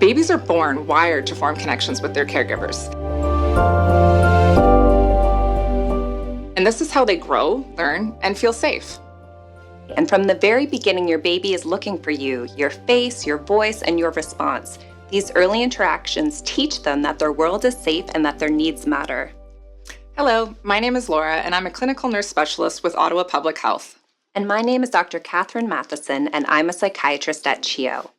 Babies are born wired to form connections with their caregivers. And this is how they grow, learn, and feel safe. And from the very beginning, your baby is looking for you, your face, your voice, and your response. These early interactions teach them that their world is safe and that their needs matter. Hello, my name is Laura, and I'm a clinical nurse specialist with Ottawa Public Health. And my name is Dr. Katherine Matheson, and I'm a psychiatrist at CHEO.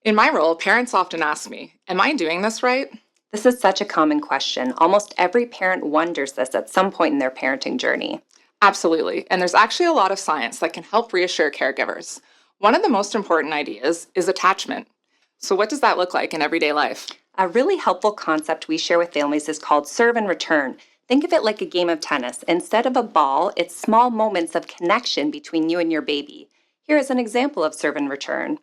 In my role, parents often ask me, am I doing this right? This is such a common question. Almost every parent wonders this at some point in their parenting journey. Absolutely, and there's actually a lot of science that can help reassure caregivers. One of the most important ideas is attachment. So what does that look like in everyday life? A really helpful concept we share with families is called serve and return. Think of it like a game of tennis. Instead of a ball, it's small moments of connection between you and your baby. Here is an example of serve and return.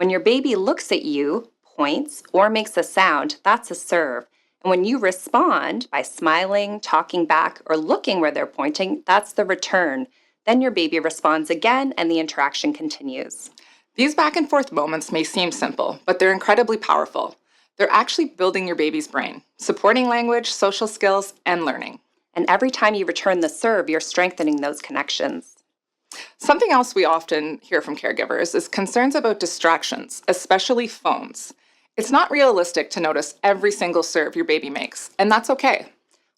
When your baby looks at you, points, or makes a sound, that's a serve. And when you respond by smiling, talking back, or looking where they're pointing, that's the return. Then your baby responds again and the interaction continues. These back and forth moments may seem simple, but they're incredibly powerful. They're actually building your baby's brain, supporting language, social skills, and learning. And every time you return the serve, you're strengthening those connections. Something else we often hear from caregivers is concerns about distractions, especially phones. It's not realistic to notice every single serve your baby makes, and that's okay.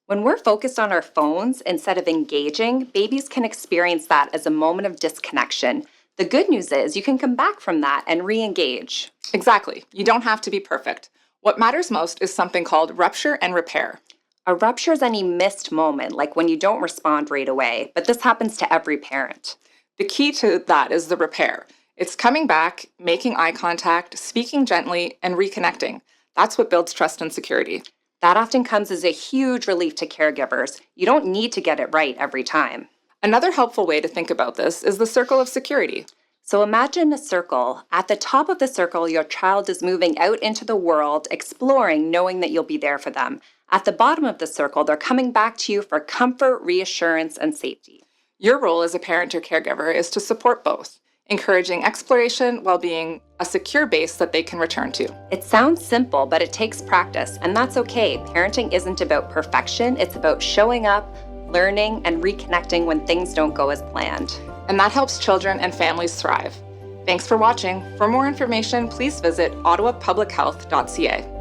When we're focused on our phones instead of engaging, babies can experience that as a moment of disconnection. The good news is you can come back from that and re-engage. Exactly. You don't have to be perfect. What matters most is something called rupture and repair. A rupture is any missed moment, like when you don't respond right away, but this happens to every parent. The key to that is the repair. It's coming back, making eye contact, speaking gently, and reconnecting. That's what builds trust and security. That often comes as a huge relief to caregivers. You don't need to get it right every time. Another helpful way to think about this is the circle of security. So imagine a circle. At the top of the circle, your child is moving out into the world, exploring, knowing that you'll be there for them. At the bottom of the circle, they're coming back to you for comfort, reassurance, and safety. Your role as a parent or caregiver is to support both, encouraging exploration while being a secure base that they can return to. It sounds simple, but it takes practice, and that's okay. Parenting isn't about perfection. It's about showing up, learning, and reconnecting when things don't go as planned. And that helps children and families thrive. Thanks for watching. For more information, please visit ottawapublichealth.ca.